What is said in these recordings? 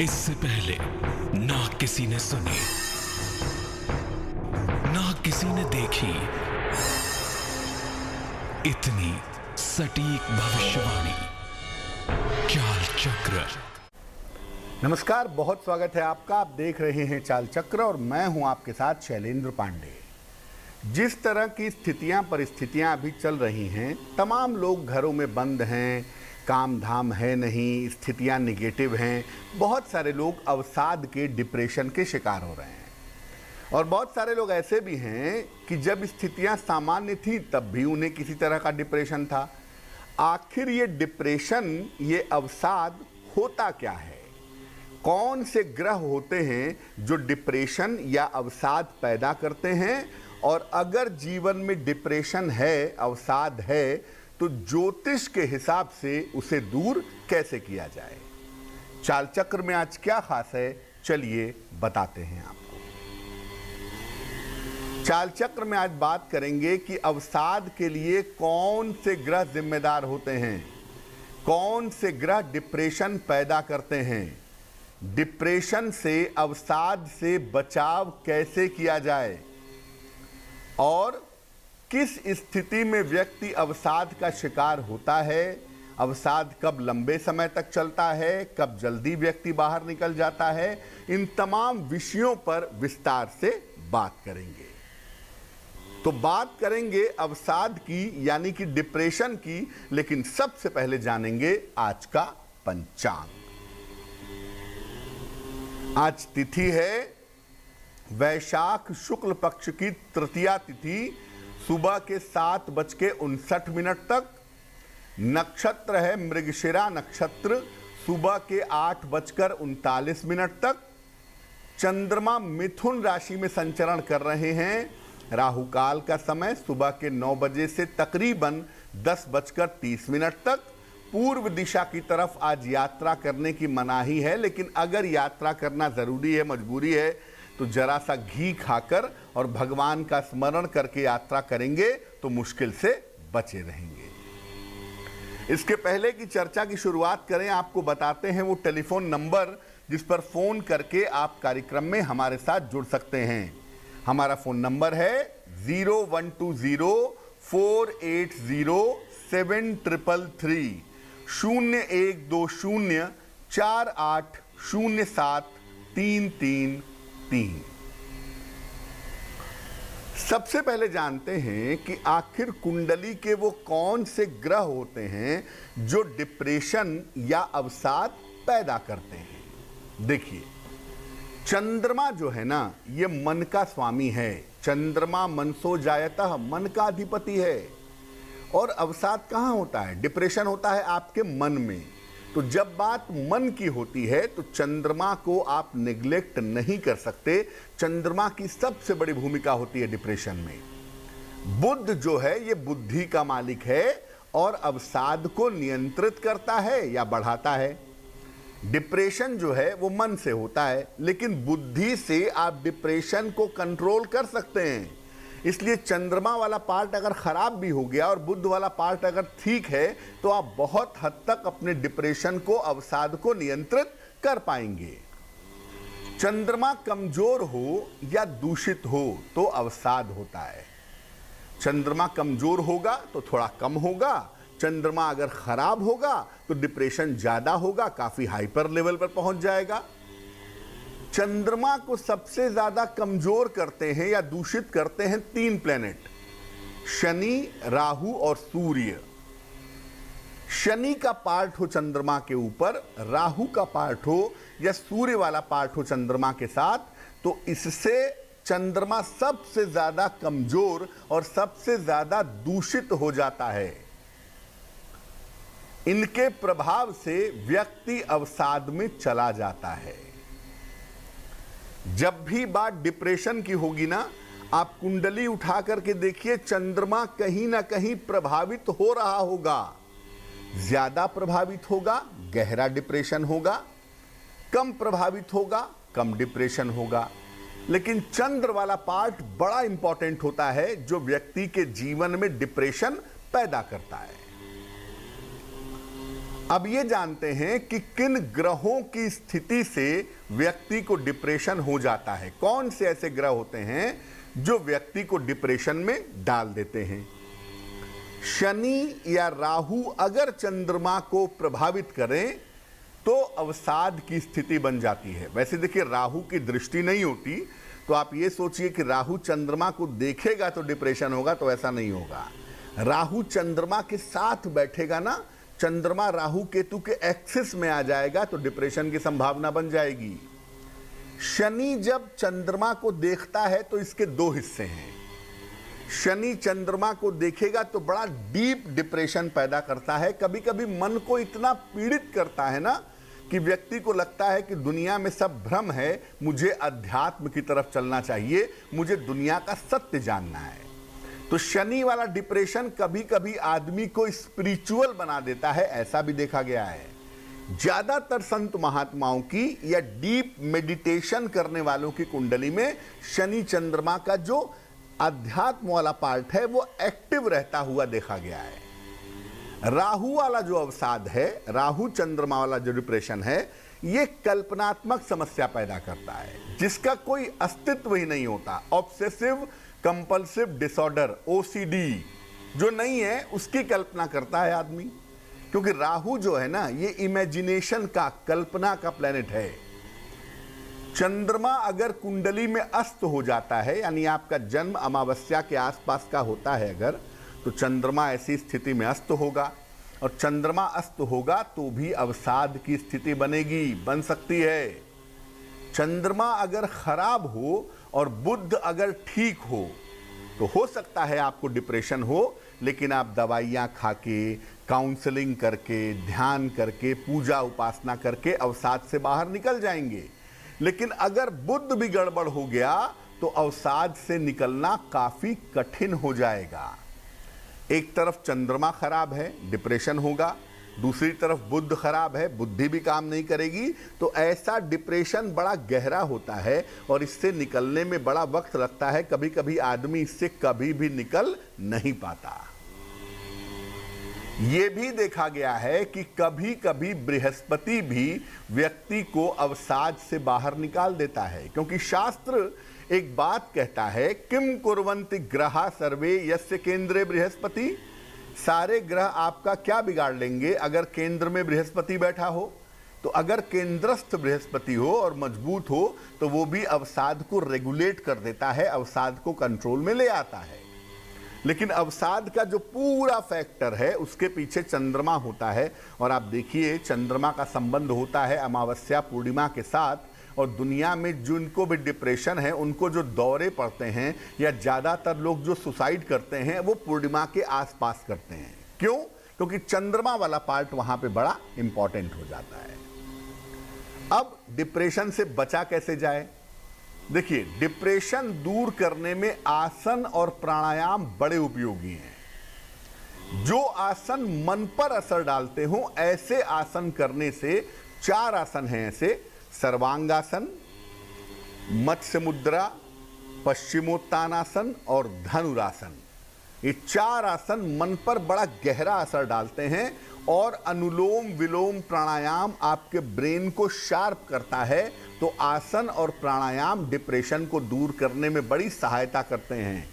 इससे पहले ना किसी ने सुनी, ना किसी ने देखी इतनी सटीक भविष्यवाणी। चाल चक्र। नमस्कार, बहुत स्वागत है आपका। आप देख रहे हैं चाल चक्र और मैं हूं आपके साथ शैलेंद्र पांडे। जिस तरह की स्थितियां परिस्थितियां अभी चल रही हैं, तमाम लोग घरों में बंद हैं, काम धाम है नहीं, स्थितियां निगेटिव हैं। बहुत सारे लोग अवसाद के, डिप्रेशन के शिकार हो रहे हैं और बहुत सारे लोग ऐसे भी हैं कि जब स्थितियां सामान्य थी तब भी उन्हें किसी तरह का डिप्रेशन था। आखिर ये डिप्रेशन, ये अवसाद होता क्या है? कौन से ग्रह होते हैं जो डिप्रेशन या अवसाद पैदा करते हैं? और अगर जीवन में डिप्रेशन है, अवसाद है, तो ज्योतिष के हिसाब से उसे दूर कैसे किया जाए? चाल चक्र में आज क्या खास है, चलिए बताते हैं आपको। चाल चक्र में आज बात करेंगे कि अवसाद के लिए कौन से ग्रह जिम्मेदार होते हैं, कौन से ग्रह डिप्रेशन पैदा करते हैं, डिप्रेशन से, अवसाद से बचाव कैसे किया जाए और किस स्थिति में व्यक्ति अवसाद का शिकार होता है, अवसाद कब लंबे समय तक चलता है, कब जल्दी व्यक्ति बाहर निकल जाता है। इन तमाम विषयों पर विस्तार से बात करेंगे। तो बात करेंगे अवसाद की, यानी कि डिप्रेशन की, लेकिन सबसे पहले जानेंगे आज का पंचांग। आज तिथि है वैशाख शुक्ल पक्ष की तृतीया तिथि, सुबह के 7:59 तक। नक्षत्र है मृगशिरा नक्षत्र, सुबह के 8:39 तक। चंद्रमा मिथुन राशि में संचरण कर रहे हैं। राहु काल का समय सुबह के 9 बजे से तकरीबन 10:30 तक। पूर्व दिशा की तरफ आज यात्रा करने की मनाही है, लेकिन अगर यात्रा करना जरूरी है, मजबूरी है, तो जरा सा घी खाकर और भगवान का स्मरण करके यात्रा करेंगे तो मुश्किल से बचे रहेंगे। इसके पहले की चर्चा की शुरुआत करें, आपको बताते हैं वो टेलीफोन नंबर जिस पर फोन करके आप कार्यक्रम में हमारे साथ जुड़ सकते हैं। हमारा फोन नंबर है 0120480733 0120480733। सबसे पहले जानते हैं कि आखिर कुंडली के वो कौन से ग्रह होते हैं जो डिप्रेशन या अवसाद पैदा करते हैं। देखिए, चंद्रमा जो है ना, ये मन का स्वामी है। चंद्रमा मनसो जायतः, मन का अधिपति है। और अवसाद कहाँ होता है? डिप्रेशन होता है आपके मन में। तो जब बात मन की होती है तो चंद्रमा को आप निग्लेक्ट नहीं कर सकते। चंद्रमा की सबसे बड़ी भूमिका होती है डिप्रेशन में। बुध जो है ये बुद्धि का मालिक है और अवसाद को नियंत्रित करता है या बढ़ाता है। डिप्रेशन जो है वो मन से होता है, लेकिन बुद्धि से आप डिप्रेशन को कंट्रोल कर सकते हैं। इसलिए चंद्रमा वाला पार्ट अगर खराब भी हो गया और बुध वाला पार्ट अगर ठीक है तो आप बहुत हद तक अपने डिप्रेशन को, अवसाद को नियंत्रित कर पाएंगे। चंद्रमा कमजोर हो या दूषित हो तो अवसाद होता है। चंद्रमा कमजोर होगा तो थोड़ा कम होगा, चंद्रमा अगर खराब होगा तो डिप्रेशन ज्यादा होगा, काफी हाइपर लेवल पर पहुंच जाएगा। चंद्रमा को सबसे ज्यादा कमजोर करते हैं या दूषित करते हैं 3 प्लेनेट, शनि, राहु और सूर्य। शनि का पार्ट हो चंद्रमा के ऊपर, राहु का पार्ट हो या सूर्य वाला पार्ट हो चंद्रमा के साथ, तो इससे चंद्रमा सबसे ज्यादा कमजोर और सबसे ज्यादा दूषित हो जाता है। इनके प्रभाव से व्यक्ति अवसाद में चला जाता है। जब भी बात डिप्रेशन की होगी ना, आप कुंडली उठा करके देखिए, चंद्रमा कहीं ना कहीं प्रभावित हो रहा होगा। ज्यादा प्रभावित होगा, गहरा डिप्रेशन होगा, कम प्रभावित होगा, कम डिप्रेशन होगा। लेकिन चंद्र वाला पार्ट बड़ा इंपॉर्टेंट होता है जो व्यक्ति के जीवन में डिप्रेशन पैदा करता है। अब ये जानते हैं कि किन ग्रहों की स्थिति से व्यक्ति को डिप्रेशन हो जाता है। कौन से ऐसे ग्रह होते हैं जो व्यक्ति को डिप्रेशन में डाल देते हैं। शनि या राहु अगर चंद्रमा को प्रभावित करें तो अवसाद की स्थिति बन जाती है। वैसे देखिए, राहु की दृष्टि नहीं होती, तो आप ये सोचिए कि राहु चंद्रमा को देखेगा तो डिप्रेशन होगा, तो ऐसा नहीं होगा। राहु चंद्रमा के साथ बैठेगा ना, चंद्रमा राहु केतु के एक्सिस में आ जाएगा तो डिप्रेशन की संभावना बन जाएगी। शनि जब चंद्रमा को देखता है तो इसके दो हिस्से हैं। शनि चंद्रमा को देखेगा तो बड़ा डीप डिप्रेशन पैदा करता है। कभी कभी मन को इतना पीड़ित करता है ना कि व्यक्ति को लगता है कि दुनिया में सब भ्रम है, मुझे अध्यात्म की तरफ चलना चाहिए, मुझे दुनिया का सत्य जानना है। तो शनि वाला डिप्रेशन कभी कभी आदमी को स्पिरिचुअल बना देता है, ऐसा भी देखा गया है। ज्यादातर संत महात्माओं की या डीप मेडिटेशन करने वालों की कुंडली में शनि चंद्रमा का जो अध्यात्म वाला पार्ट है वो एक्टिव रहता हुआ देखा गया है। राहु वाला जो अवसाद है, राहु चंद्रमा वाला जो डिप्रेशन है, ये कल्पनात्मक समस्या पैदा करता है जिसका कोई अस्तित्व ही नहीं होता। ऑब्सेसिव कंपल्सिव डिसऑर्डर, ओसीडी जो नहीं है उसकी कल्पना करता है आदमी, क्योंकि राहु जो है ना ये इमेजिनेशन का, कल्पना का प्लेनेट है। चंद्रमा अगर कुंडली में अस्त हो जाता है, यानी आपका जन्म अमावस्या के आसपास का होता है अगर, तो चंद्रमा ऐसी स्थिति में अस्त होगा, और चंद्रमा अस्त होगा तो भी अवसाद की स्थिति बनेगी, बन सकती है। चंद्रमा अगर खराब हो और बुध अगर ठीक हो तो सकता है आपको डिप्रेशन हो, लेकिन आप दवाइयाँ खा के, काउंसलिंग करके, ध्यान करके, पूजा उपासना करके अवसाद से बाहर निकल जाएंगे। लेकिन अगर बुध भी गड़बड़ हो गया तो अवसाद से निकलना काफी कठिन हो जाएगा। एक तरफ चंद्रमा खराब है, डिप्रेशन होगा, दूसरी तरफ बुध खराब है, बुद्धि भी काम नहीं करेगी, तो ऐसा डिप्रेशन बड़ा गहरा होता है और इससे निकलने में बड़ा वक्त लगता है। कभी कभी आदमी इससे कभी भी निकल नहीं पाता। यह भी देखा गया है कि कभी कभी बृहस्पति भी व्यक्ति को अवसाद से बाहर निकाल देता है, क्योंकि शास्त्र एक बात कहता है, किम कुर्वन्ति ग्रहा सर्वे यस्य केंद्रे बृहस्पति। सारे ग्रह आपका क्या बिगाड़ लेंगे अगर केंद्र में बृहस्पति बैठा हो। तो अगर केंद्रस्थ बृहस्पति हो और मजबूत हो तो वो भी अवसाद को रेगुलेट कर देता है, अवसाद को कंट्रोल में ले आता है। लेकिन अवसाद का जो पूरा फैक्टर है उसके पीछे चंद्रमा होता है। और आप देखिए, चंद्रमा का संबंध होता है अमावस्या पूर्णिमा के साथ, और दुनिया में जिनको भी डिप्रेशन है, उनको जो दौरे पड़ते हैं या ज़्यादातर लोग जो सुसाइड करते हैं वो पूर्णिमा के आसपास करते हैं। क्यों? क्योंकि चंद्रमा वाला पार्ट वहां पे बड़ा इंपॉर्टेंट हो जाता है। अब डिप्रेशन से बचा कैसे जाए? देखिए, डिप्रेशन दूर करने में आसन और प्राणायाम बड़े उपयोगी हैं। जो आसन मन पर असर डालते हों ऐसे आसन करने से, 4 आसन हैं ऐसे, सर्वांगासन, मत्स्य मुद्रा, पश्चिमोत्तानासन और धनुरासन। ये 4 आसन मन पर बड़ा गहरा असर डालते हैं और अनुलोम विलोम प्राणायाम आपके ब्रेन को शार्प करता है। तो आसन और प्राणायाम डिप्रेशन को दूर करने में बड़ी सहायता करते हैं।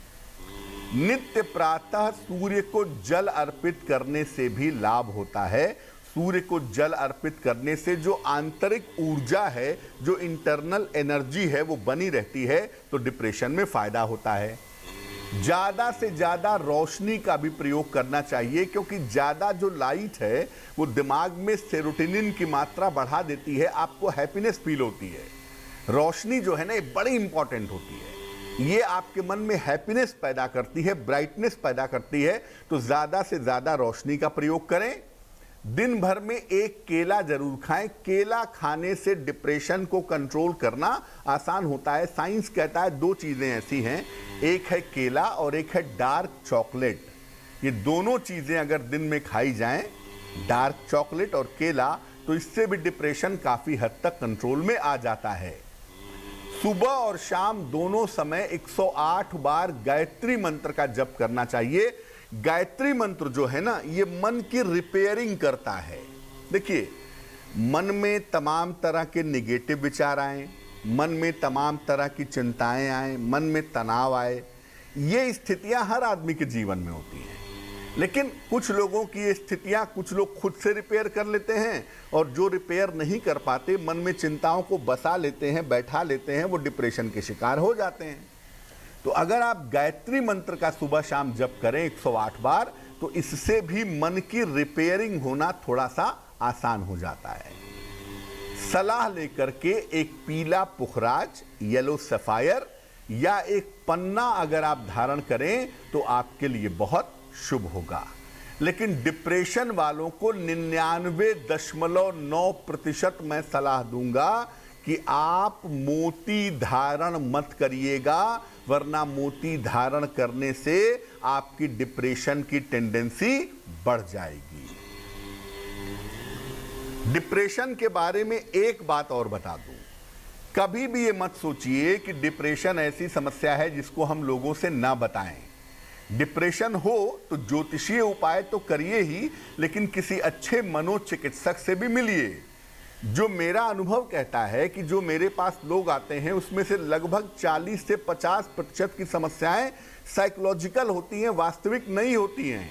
नित्य प्रातः सूर्य को जल अर्पित करने से भी लाभ होता है। सूर्य को जल अर्पित करने से जो आंतरिक ऊर्जा है, जो इंटरनल एनर्जी है, वो बनी रहती है, तो डिप्रेशन में फायदा होता है। ज़्यादा से ज़्यादा रोशनी का भी प्रयोग करना चाहिए, क्योंकि ज़्यादा जो लाइट है वो दिमाग में सेरोटोनिन की मात्रा बढ़ा देती है, आपको हैप्पीनेस फील होती है। रोशनी जो है ना, ये बड़ी इंपॉर्टेंट होती है। ये आपके मन में हैप्पीनेस पैदा करती है, ब्राइटनेस पैदा करती है। तो ज़्यादा से ज़्यादा रोशनी का प्रयोग करें। दिन भर में 1 केला जरूर खाएं। केला खाने से डिप्रेशन को कंट्रोल करना आसान होता है। साइंस कहता है 2 चीज़ें ऐसी हैं, एक है केला और एक है डार्क चॉकलेट। ये दोनों चीज़ें अगर दिन में खाई जाएं, डार्क चॉकलेट और केला, तो इससे भी डिप्रेशन काफ़ी हद तक कंट्रोल में आ जाता है। सुबह और शाम दोनों समय 108 बार गायत्री मंत्र का जप करना चाहिए। गायत्री मंत्र जो है ना, ये मन की रिपेयरिंग करता है। देखिए, मन में तमाम तरह के निगेटिव विचार आए, मन में तमाम तरह की चिंताएं आए, मन में तनाव आए, ये स्थितियां हर आदमी के जीवन में होती हैं। लेकिन कुछ लोगों की ये स्थितियां कुछ लोग खुद से रिपेयर कर लेते हैं, और जो रिपेयर नहीं कर पाते, मन में चिंताओं को बसा लेते हैं, बैठा लेते हैं, वो डिप्रेशन के शिकार हो जाते हैं। तो अगर आप गायत्री मंत्र का सुबह शाम जप करें 108 बार, तो इससे भी मन की रिपेयरिंग होना थोड़ा सा आसान हो जाता है। सलाह लेकर के एक पीला पुखराज, येलो सफायर या एक पन्ना अगर आप धारण करें तो आपके लिए बहुत शुभ होगा। लेकिन डिप्रेशन वालों को 99.9% मैं सलाह दूंगा कि आप मोती धारण मत करिएगा, वरना मोती धारण करने से आपकी डिप्रेशन की टेंडेंसी बढ़ जाएगी। डिप्रेशन के बारे में एक बात और बता दूं, कभी भी ये मत सोचिए कि डिप्रेशन ऐसी समस्या है जिसको हम लोगों से ना बताएं। डिप्रेशन हो तो ज्योतिषीय उपाय तो करिए ही, लेकिन किसी अच्छे मनोचिकित्सक से भी मिलिए। जो मेरा अनुभव कहता है कि जो मेरे पास लोग आते हैं उसमें से लगभग 40 से 50% की समस्याएं साइकोलॉजिकल होती हैं, वास्तविक नहीं होती हैं,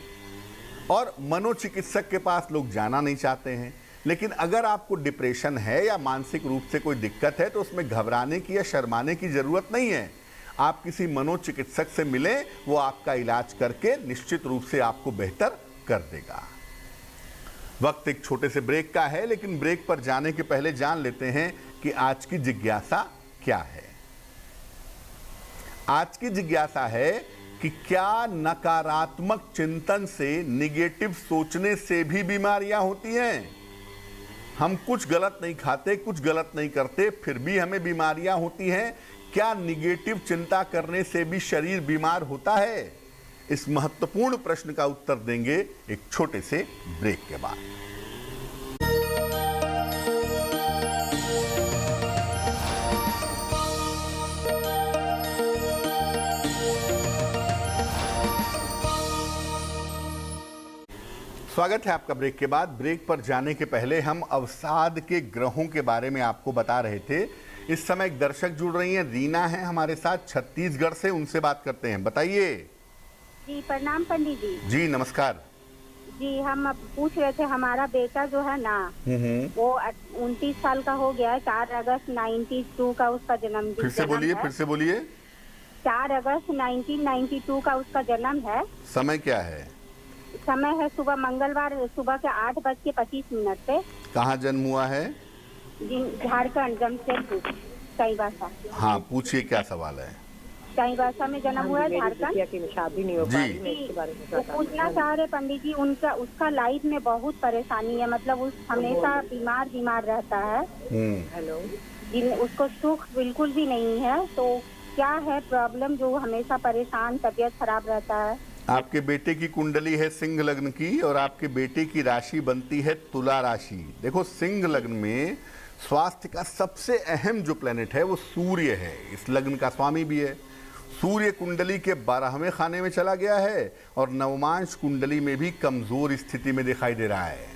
और मनोचिकित्सक के पास लोग जाना नहीं चाहते हैं। लेकिन अगर आपको डिप्रेशन है या मानसिक रूप से कोई दिक्कत है तो उसमें घबराने की या शर्माने की जरूरत नहीं है। आप किसी मनोचिकित्सक से मिलें, वो आपका इलाज करके निश्चित रूप से आपको बेहतर कर देगा। वक्त एक छोटे से ब्रेक का है, लेकिन ब्रेक पर जाने के पहले जान लेते हैं कि आज की जिज्ञासा क्या है। आज की जिज्ञासा है कि क्या नकारात्मक चिंतन से, निगेटिव सोचने से भी बीमारियां होती हैं? हम कुछ गलत नहीं खाते, कुछ गलत नहीं करते, फिर भी हमें बीमारियां होती हैं। क्या निगेटिव चिंता करने से भी शरीर बीमार होता है? इस महत्वपूर्ण प्रश्न का उत्तर देंगे एक छोटे से ब्रेक के बाद। स्वागत है आपका ब्रेक के बाद। ब्रेक पर जाने के पहले हम अवसाद के ग्रहों के बारे में आपको बता रहे थे। इस समय एक दर्शक जुड़ रही हैं, रीना है हमारे साथ छत्तीसगढ़ से, उनसे बात करते हैं। बताइए। जी प्रणाम पंडित जी। जी नमस्कार जी, हम पूछ रहे थे, हमारा बेटा जो है ना वो 29 साल का हो गया है। 4 अगस्त 92 का उसका जन्मदिन। फिर से बोलिए, फिर से बोलिए। 4 अगस्त 1992 का उसका जन्म है। समय क्या है? समय है सुबह, मंगलवार सुबह के 8:25 पे। कहाँ जन्म हुआ है? झारखंड, जमशेदपुर, चाईबासा। हाँ पूछिए, क्या सवाल है? चाईबासा में जन्म हुआ है, झारखंड। शादी नहीं हो पा रही, मैं जी, इसके बारे में वो पूछना चाह रहे पंडित जी, उसका लाइफ में बहुत परेशानी है, मतलब उस हमेशा बीमार रहता है। हेलो, उसको सुख बिल्कुल भी नहीं है। तो क्या है प्रॉब्लम जो हमेशा परेशान, तबीयत खराब रहता है? आपके बेटे की कुंडली है सिंह लग्न की, और आपके बेटे की राशि बनती है तुला राशि। देखो, सिंह लग्न में स्वास्थ्य का सबसे अहम जो प्लेनेट है वो सूर्य है। इस लग्न का स्वामी भी है। सूर्य कुंडली के 12वें खाने में चला गया है, और नवमांश कुंडली में भी कमजोर स्थिति में दिखाई दे रहा है।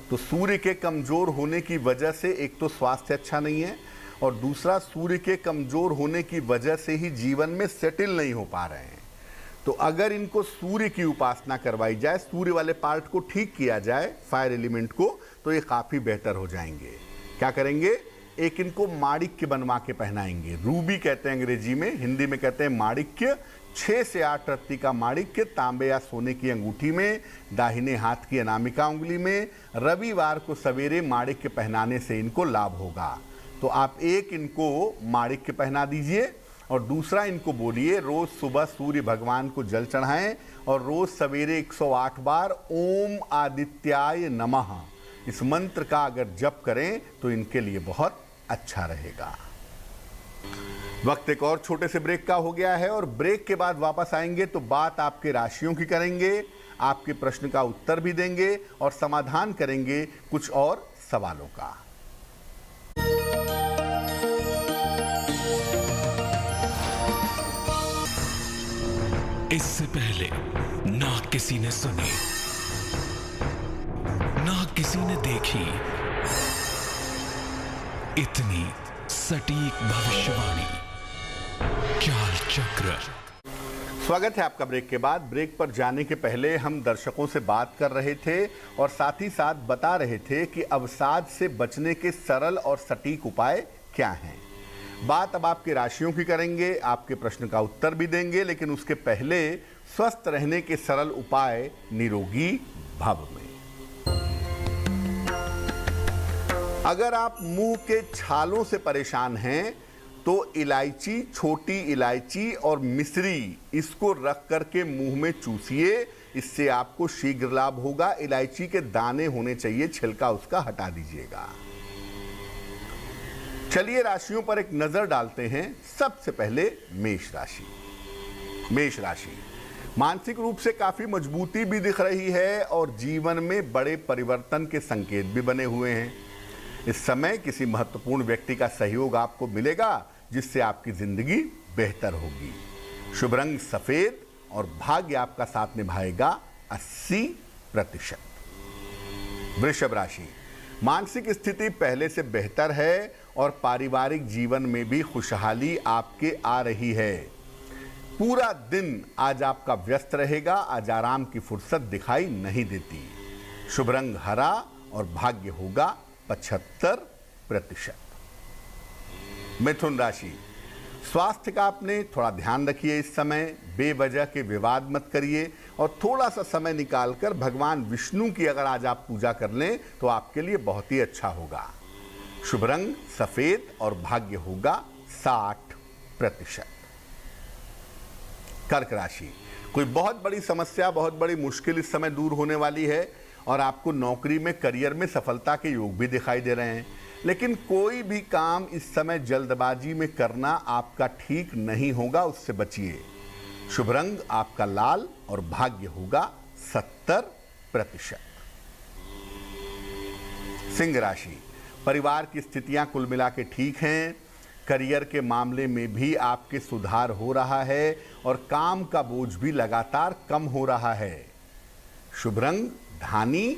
तो सूर्य के कमजोर होने की वजह से एक तो स्वास्थ्य अच्छा नहीं है, और दूसरा सूर्य के कमजोर होने की वजह से ही जीवन में सेटल नहीं हो पा रहे हैं। तो अगर इनको सूर्य की उपासना करवाई जाए, सूर्य वाले पार्ट को ठीक किया जाए, फायर एलिमेंट को, तो ये काफ़ी बेहतर हो जाएंगे। क्या करेंगे? एक इनको माणिक्य बनवा के पहनाएंगे। रूबी कहते हैं अंग्रेजी में, हिंदी में कहते हैं माणिक्य। 6 से 8 रत्ती का माणिक्य तांबे या सोने की अंगूठी में, दाहिने हाथ की अनामिका उंगली में। रविवार को सवेरे माणिक्य पहनाने से इनको लाभ होगा। तो आप एक इनको माणिक्य पहना दीजिए, और दूसरा इनको बोलिए रोज सुबह सूर्य भगवान को जल चढ़ाएं, और रोज सवेरे 108 बार ओम आदित्याय नमः इस मंत्र का अगर जप करें तो इनके लिए बहुत अच्छा रहेगा। वक्त एक और छोटे से ब्रेक का हो गया है, और ब्रेक के बाद वापस आएंगे तो बात आपके राशियों की करेंगे, आपके प्रश्न का उत्तर भी देंगे, और समाधान करेंगे कुछ और सवालों का। इससे पहले ना किसी ने सुनी, ना किसी किसी ने देखी इतनी सटीक भविष्यवाणी? चाल चक्र। स्वागत है आपका ब्रेक के बाद। ब्रेक पर जाने के पहले हम दर्शकों से बात कर रहे थे और साथ ही साथ बता रहे थे कि अवसाद से बचने के सरल और सटीक उपाय क्या हैं। बात अब आपकी राशियों की करेंगे, आपके प्रश्न का उत्तर भी देंगे, लेकिन उसके पहले स्वस्थ रहने के सरल उपाय निरोगी भव में। अगर आप मुंह के छालों से परेशान हैं तो इलायची, छोटी इलायची और मिश्री इसको रख करके मुंह में चूसिए, इससे आपको शीघ्र लाभ होगा। इलायची के दाने होने चाहिए, छिलका उसका हटा दीजिएगा। चलिए राशियों पर एक नजर डालते हैं। सबसे पहले मेष राशि। मेष राशि मानसिक रूप से काफी मजबूती भी दिख रही है और जीवन में बड़े परिवर्तन के संकेत भी बने हुए हैं। इस समय किसी महत्वपूर्ण व्यक्ति का सहयोग आपको मिलेगा जिससे आपकी जिंदगी बेहतर होगी। शुभ रंग सफेद और भाग्य आपका साथ निभाएगा 80%। वृषभ राशि मानसिक स्थिति पहले से बेहतर है और पारिवारिक जीवन में भी खुशहाली आपके आ रही है। पूरा दिन आज आपका व्यस्त रहेगा, आज आराम की फुर्सत दिखाई नहीं देती। शुभ रंग हरा और भाग्य होगा 75%। मिथुन राशि स्वास्थ्य का आपने थोड़ा ध्यान रखिए। इस समय बेवजह के विवाद मत करिए और थोड़ा सा समय निकालकर भगवान विष्णु की अगर आज आप पूजा कर लें तो आपके लिए बहुत ही अच्छा होगा। शुभ रंग सफेद और भाग्य होगा 60%। कर्क राशि कोई बहुत बड़ी समस्या, बहुत बड़ी मुश्किल इस समय दूर होने वाली है और आपको नौकरी में, करियर में सफलता के योग भी दिखाई दे रहे हैं। लेकिन कोई भी काम इस समय जल्दबाजी में करना आपका ठीक नहीं होगा, उससे बचिए। शुभ रंग आपका लाल और भाग्य होगा 70%। सिंह राशि परिवार की स्थितियां कुल मिला के ठीक हैं। करियर के मामले में भी आपके सुधार हो रहा है और काम का बोझ भी लगातार कम हो रहा है। शुभ रंग धानी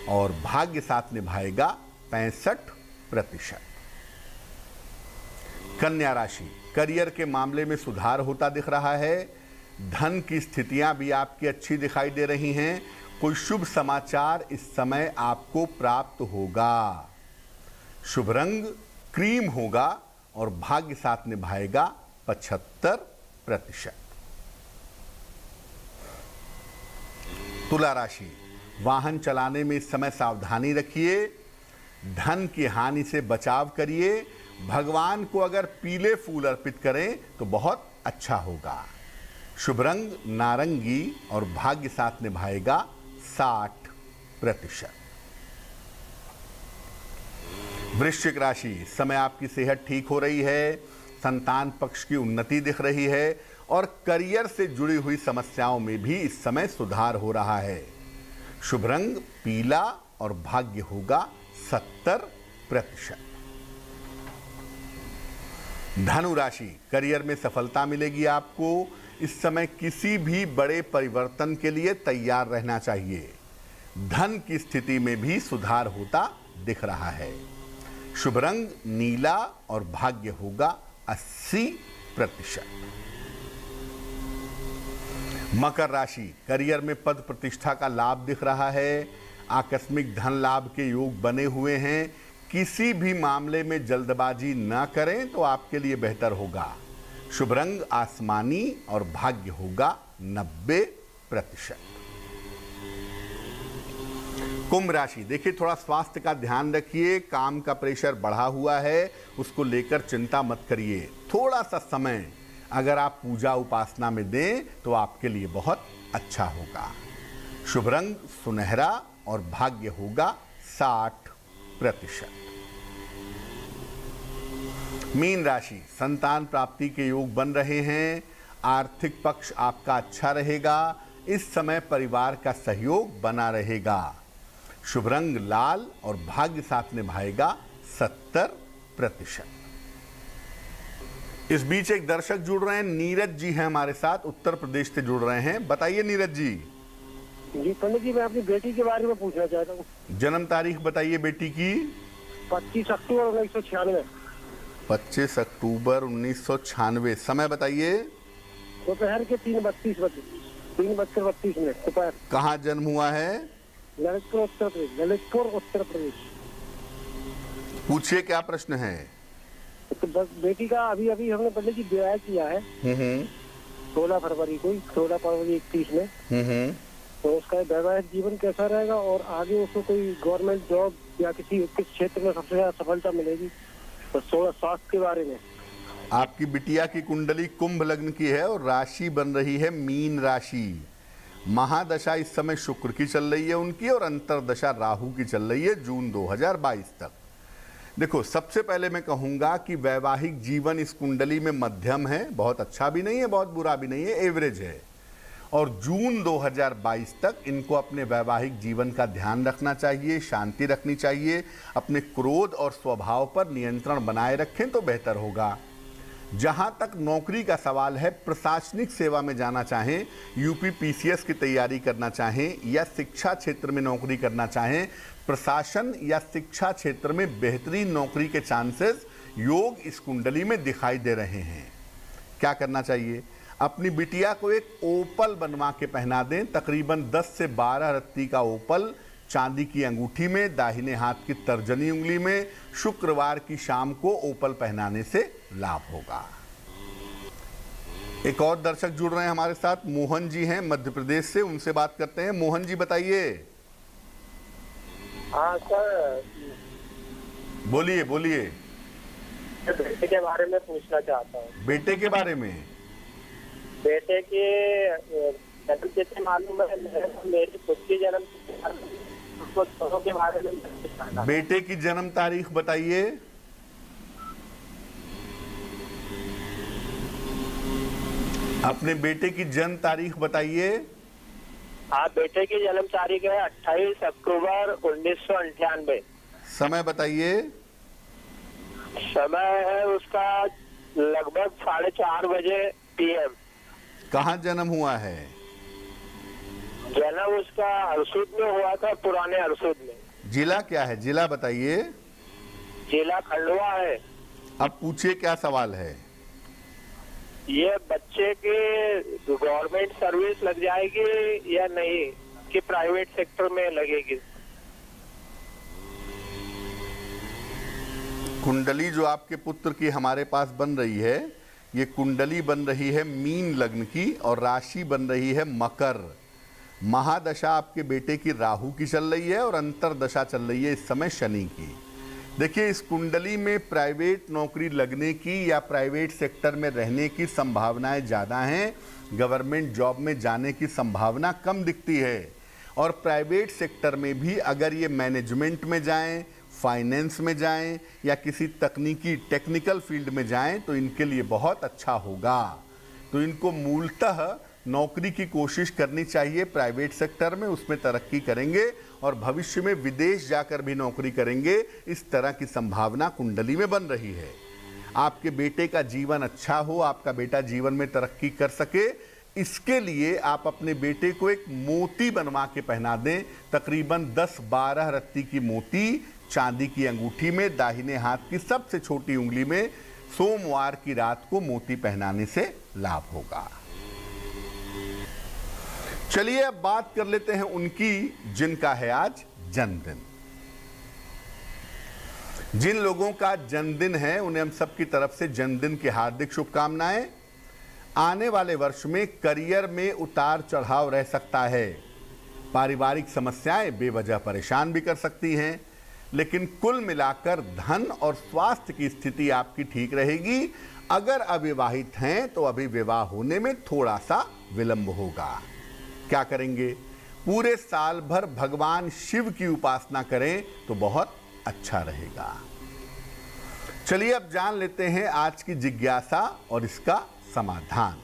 और भाग्य साथ निभाएगा 65%। कन्या राशि करियर के मामले में सुधार होता दिख रहा है। धन की स्थितियां भी आपकी अच्छी दिखाई दे रही हैं। कोई शुभ समाचार इस समय आपको प्राप्त होगा। शुभ रंग क्रीम होगा और भाग्य साथ निभाएगा 75%। तुला राशि वाहन चलाने में इस समय सावधानी रखिए। धन की हानि से बचाव करिए। भगवान को अगर पीले फूल अर्पित करें तो बहुत अच्छा होगा। शुभ रंग नारंगी और भाग्य साथ निभाएगा 60%। वृश्चिक राशि समय आपकी सेहत ठीक हो रही है, संतान पक्ष की उन्नति दिख रही है और करियर से जुड़ी हुई समस्याओं में भी इस समय सुधार हो रहा है। शुभ रंग पीला और भाग्य होगा 70%। धनु राशि करियर में सफलता मिलेगी आपको। इस समय किसी भी बड़े परिवर्तन के लिए तैयार रहना चाहिए। धन की स्थिति में भी सुधार होता दिख रहा है। शुभ रंग नीला और भाग्य होगा 80%। मकर राशि करियर में पद प्रतिष्ठा का लाभ दिख रहा है। आकस्मिक धन लाभ के योग बने हुए हैं। किसी भी मामले में जल्दबाजी न करें तो आपके लिए बेहतर होगा। शुभ रंग आसमानी और भाग्य होगा 90%। कुंभ राशि देखिए थोड़ा स्वास्थ्य का ध्यान रखिए। काम का प्रेशर बढ़ा हुआ है, उसको लेकर चिंता मत करिए। थोड़ा सा समय अगर आप पूजा उपासना में दें तो आपके लिए बहुत अच्छा होगा। शुभ रंग सुनहरा और भाग्य होगा 60%। मीन राशि संतान प्राप्ति के योग बन रहे हैं। आर्थिक पक्ष आपका अच्छा रहेगा। इस समय परिवार का सहयोग बना रहेगा। शुभ रंग लाल और भाग्य साथ निभाएगा 70%। इस बीच एक दर्शक जुड़ रहे हैं, नीरज जी हैं हमारे साथ, उत्तर प्रदेश से जुड़ रहे हैं। बताइए नीरज जी। जी पंडित जी, मैं अपनी बेटी के बारे में पूछना चाहता हूँ। जन्म तारीख बताइए बेटी की। 25 अक्टूबर 1996। 25 अक्टूबर 1996। समय बताइए। दोपहर के 3:32 दोपहर। कहाँ जन्म हुआ है? ललितपुर उत्तर प्रदेश। ललितपुर उत्तर प्रदेश। पूछिए क्या प्रश्न है। तो बस बेटी का अभी अभी हमने पंडित जी विवाह किया है 16 फरवरी को, 16 फरवरी 21 में। तो उसका वैवाहिक जीवन कैसा रहेगा और आगे उसको कोई गवर्नमेंट जॉब या किस क्षेत्र में सबसे ज्यादा सफलता मिलेगी, तो 16 स्वास्थ्य के बारे में। आपकी बिटिया की कुंडली कुंभ लग्न की है और राशि बन रही है मीन राशि। महादशा इस समय शुक्र की चल रही है उनकी और अंतरदशा राहु की चल रही है जून 2022 तक। देखो, सबसे पहले मैं कहूंगा कि वैवाहिक जीवन इस कुंडली में मध्यम है, बहुत अच्छा भी नहीं है, बहुत बुरा भी नहीं है, एवरेज है। और जून 2022 तक इनको अपने वैवाहिक जीवन का ध्यान रखना चाहिए, शांति रखनी चाहिए, अपने क्रोध और स्वभाव पर नियंत्रण बनाए रखें तो बेहतर होगा। जहां तक नौकरी का सवाल है, प्रशासनिक सेवा में जाना चाहें, यूपी पीसीएस की तैयारी करना चाहें या शिक्षा क्षेत्र में नौकरी करना चाहें, प्रशासन या शिक्षा क्षेत्र में बेहतरीन नौकरी के चांसेस योग इस कुंडली में दिखाई दे रहे हैं। क्या करना चाहिए? अपनी बिटिया को एक ओपल बनवा के पहना दें, तकरीबन 10 से 12 रत्ती का ओपल चांदी की अंगूठी में, दाहिने हाथ की तर्जनी उंगली में, शुक्रवार की शाम को ओपल पहनाने से लाभ होगा। एक और दर्शक जुड़ रहे हैं हमारे साथ, मोहन जी हैं मध्य प्रदेश से, उनसे बात करते हैं। मोहन जी बताइए। हाँ सर, बोलिए बोलिए। बेटे के बारे में पूछना चाहता हूँ। बेटे के बारे में? बेटे के जन्म तिथि मालूम है, मेरी खुद की जन्म तिथि दोनों के बारे में। बेटे की जन्म तारीख बताइए। अपने बेटे की जन्म तारीख बताइए। हाँ, बेटे की जन्म तारीख है 28 अक्टूबर 1998। समय बताइए। समय है उसका लगभग 4:30 बजे PM। कहाँ जन्म हुआ है? जन्म उसका हरसूद में हुआ था, पुराने हरसूद में। जिला क्या है? जिला बताइए। जिला खंडवा है। अब पूछिए क्या सवाल है। ये बच्चे के गवर्नमेंट सर्विस लग जाएगी या नहीं, कि प्राइवेट सेक्टर में लगेगी? कुंडली जो आपके पुत्र की हमारे पास बन रही है, ये कुंडली बन रही है मीन लग्न की और राशि बन रही है मकर। महादशा आपके बेटे की राहु की चल रही है और अंतरदशा चल रही है इस समय शनि की। देखिए, इस कुंडली में प्राइवेट नौकरी लगने की या प्राइवेट सेक्टर में रहने की संभावनाएं ज़्यादा हैं, गवर्नमेंट जॉब में जाने की संभावना कम दिखती है। और प्राइवेट सेक्टर में भी अगर ये मैनेजमेंट में जाएं, फाइनेंस में जाएं या किसी तकनीकी टेक्निकल फील्ड में जाएं तो इनके लिए बहुत अच्छा होगा। तो इनको मूलतः नौकरी की कोशिश करनी चाहिए प्राइवेट सेक्टर में, उसमें तरक्की करेंगे और भविष्य में विदेश जाकर भी नौकरी करेंगे, इस तरह की संभावना कुंडली में बन रही है। आपके बेटे का जीवन अच्छा हो, आपका बेटा जीवन में तरक्की कर सके, इसके लिए आप अपने बेटे को एक मोती बनवा के पहना दें, तकरीबन 10-12 रत्ती की मोती चांदी की अंगूठी में, दाहिने हाथ की सबसे छोटी उंगली में, सोमवार की रात को मोती पहनाने से लाभ होगा। चलिए अब बात कर लेते हैं उनकी जिनका है आज जन्मदिन। जिन लोगों का जन्मदिन है उन्हें हम सबकी तरफ से जन्मदिन की हार्दिक शुभकामनाएं। आने वाले वर्ष में करियर में उतार चढ़ाव रह सकता है, पारिवारिक समस्याएं बेवजह परेशान भी कर सकती हैं, लेकिन कुल मिलाकर धन और स्वास्थ्य की स्थिति आपकी ठीक रहेगी। अगर अविवाहित हैं तो अभी विवाह होने में थोड़ा सा विलंब होगा। क्या करेंगे? पूरे साल भर भगवान शिव की उपासना करें तो बहुत अच्छा रहेगा। चलिए अब जान लेते हैं आज की जिज्ञासा और इसका समाधान।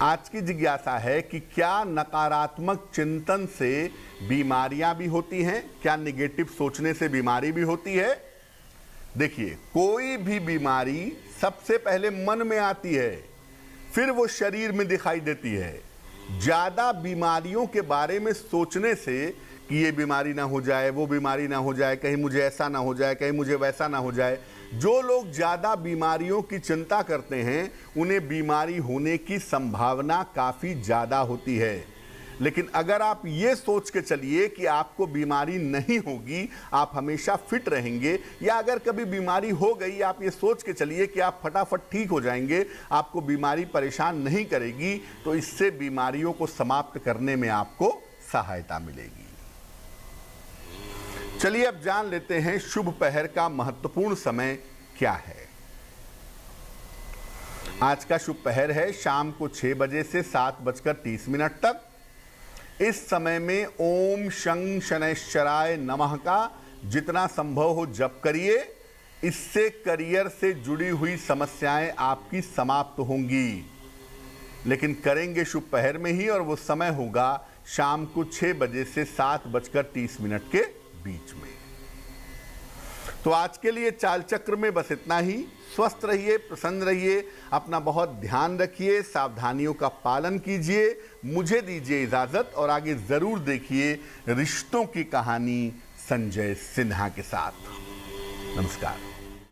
आज की जिज्ञासा है कि क्या नकारात्मक चिंतन से बीमारियां भी होती हैं? क्या नेगेटिव सोचने से बीमारी भी होती है? देखिए, कोई भी बीमारी सबसे पहले मन में आती है, फिर वो शरीर में दिखाई देती है। ज्यादा बीमारियों के बारे में सोचने से कि ये बीमारी ना हो जाए, वो बीमारी ना हो जाए, कहीं मुझे ऐसा ना हो जाए, कहीं मुझे वैसा ना हो जाए, जो लोग ज्यादा बीमारियों की चिंता करते हैं उन्हें बीमारी होने की संभावना काफी ज्यादा होती है। लेकिन अगर आप ये सोच के चलिए कि आपको बीमारी नहीं होगी, आप हमेशा फिट रहेंगे, या अगर कभी बीमारी हो गई आप ये सोच के चलिए कि आप फटाफट ठीक हो जाएंगे, आपको बीमारी परेशान नहीं करेगी, तो इससे बीमारियों को समाप्त करने में आपको सहायता मिलेगी। चलिए अब जान लेते हैं शुभ पहर का महत्वपूर्ण समय क्या है। आज का शुभ पहर है शाम को 6 बजे से 7:30 तक। इस समय में ओम शं शनैश्चराय नमः का जितना संभव हो जप करिए। इससे करियर से जुड़ी हुई समस्याएं आपकी समाप्त होंगी, लेकिन करेंगे शुभ पहर में ही, और वो समय होगा शाम को 6 बजे से 7:30 के बीच में। तो आज के लिए चाल चक्र में बस इतना ही। स्वस्थ रहिए, प्रसन्न रहिए, अपना बहुत ध्यान रखिए, सावधानियों का पालन कीजिए। मुझे दीजिए इजाजत, और आगे जरूर देखिए रिश्तों की कहानी संजय सिन्हा के साथ। नमस्कार।